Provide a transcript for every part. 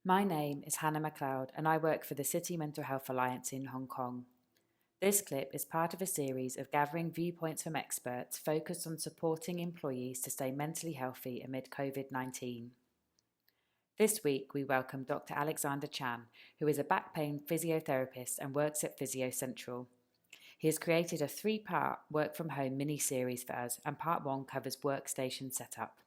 My name is Hannah MacLeod and I work for the City Mental Health Alliance in Hong Kong. This clip is part of a series of gathering viewpoints from experts focused on supporting employees to stay mentally healthy amid COVID-19. This week we welcome Dr. Alexander Chan, who is a back pain physiotherapist and works at PhysioCentral. He has created a 3-part work from home mini-series for us, and part 1 covers workstation setup.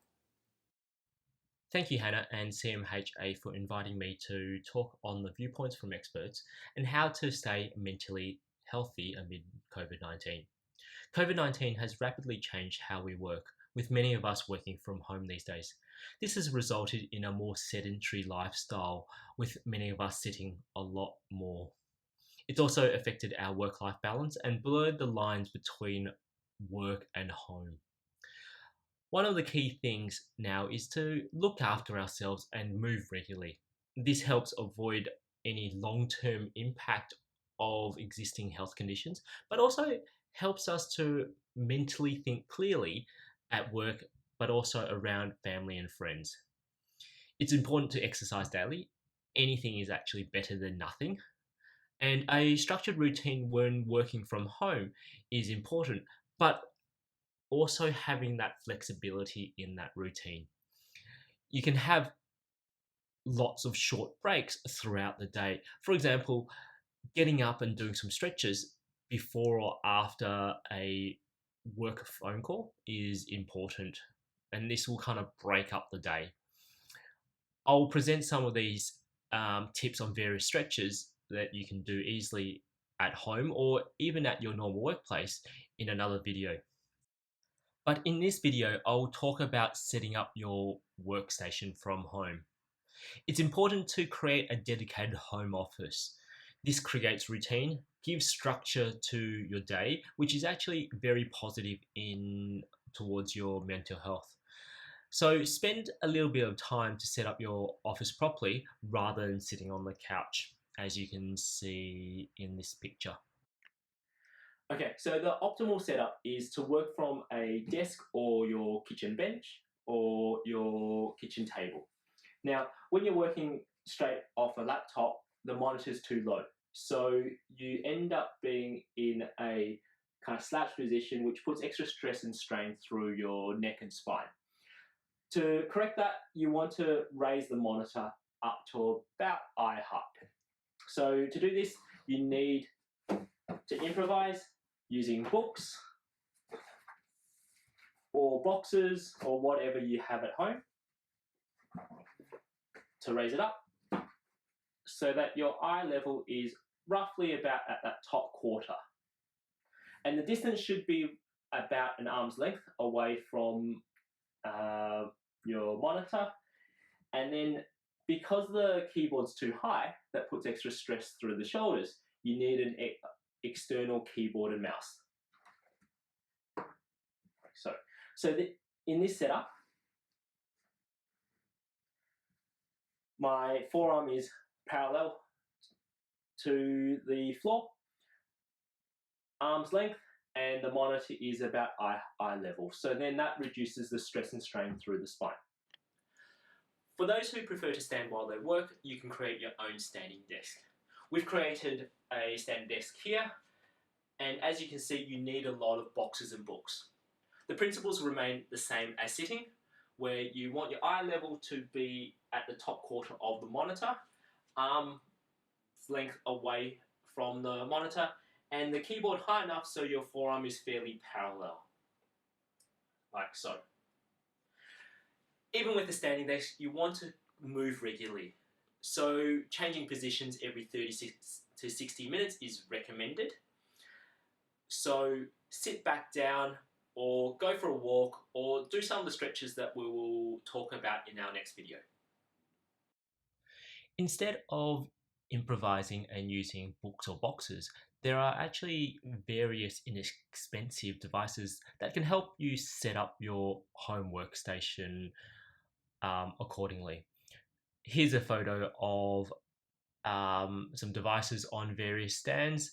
Thank you, Hannah and CMHA, for inviting me to talk on the viewpoints from experts and how to stay mentally healthy amid COVID-19. COVID-19 has rapidly changed how we work, with many of us working from home these days. This has resulted in a more sedentary lifestyle, with many of us sitting a lot more. It's also affected our work-life balance and blurred the lines between work and home. One of the key things now is to look after ourselves and move regularly. This helps avoid any long-term impact of existing health conditions, but also helps us to mentally think clearly at work, but also around family and friends. It's important to exercise daily. Anything is actually better than nothing. And a structured routine when working from home is important, but also having that flexibility in that routine. You can have lots of short breaks throughout the day. For example, getting up and doing some stretches before or after a work phone call is important, and this will kind of break up the day. I'll present some of these tips on various stretches that you can do easily at home or even at your normal workplace in another video. But in this video, I'll talk about setting up your workstation from home. It's important to create a dedicated home office. This creates routine, gives structure to your day, which is actually very positive towards your mental health. So spend a little bit of time to set up your office properly rather than sitting on the couch, as you can see in this picture. Okay, so the optimal setup is to work from a desk or your kitchen bench or your kitchen table. Now, when you're working straight off a laptop, the monitor's too low. So you end up being in a kind of slouched position, which puts extra stress and strain through your neck and spine. To correct that, you want to raise the monitor up to about eye height. So to do this, you need to improvise using books or boxes or whatever you have at home to raise it up so that your eye level is roughly about at that top quarter. And the distance should be about an arm's length away from your monitor. And then because the keyboard's too high, that puts extra stress through the shoulders, you need an external keyboard and mouse. So in this setup, my forearm is parallel to the floor, arm's length, and the monitor is about eye level. So then that reduces the stress and strain through the spine. For those who prefer to stand while they work, you can create your own standing desk. We've created a standing desk here, and as you can see, you need a lot of boxes and books. The principles remain the same as sitting, where you want your eye level to be at the top quarter of the monitor, arm's length away from the monitor, and the keyboard high enough so your forearm is fairly parallel, like so. Even with the standing desk, you want to move regularly. So changing positions every 36 to 60 minutes is recommended. So sit back down or go for a walk or do some of the stretches that we will talk about in our next video. Instead of improvising and using books or boxes, there are actually various inexpensive devices that can help you set up your home workstation accordingly. Here's a photo of some devices on various stands,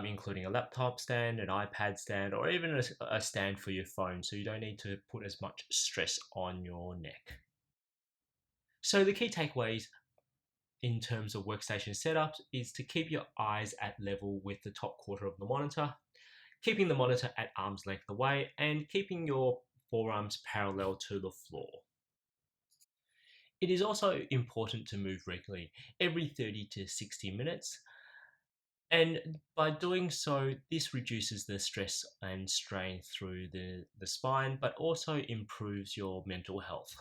including a laptop stand, an iPad stand, or even a stand for your phone, so you don't need to put as much stress on your neck. So the key takeaways in terms of workstation setup is to keep your eyes at level with the top quarter of the monitor, keeping the monitor at arm's length away, and keeping your forearms parallel to the floor. It is also important to move regularly, every 30 to 60 minutes, and by doing so, this reduces the stress and strain through the spine, but also improves your mental health.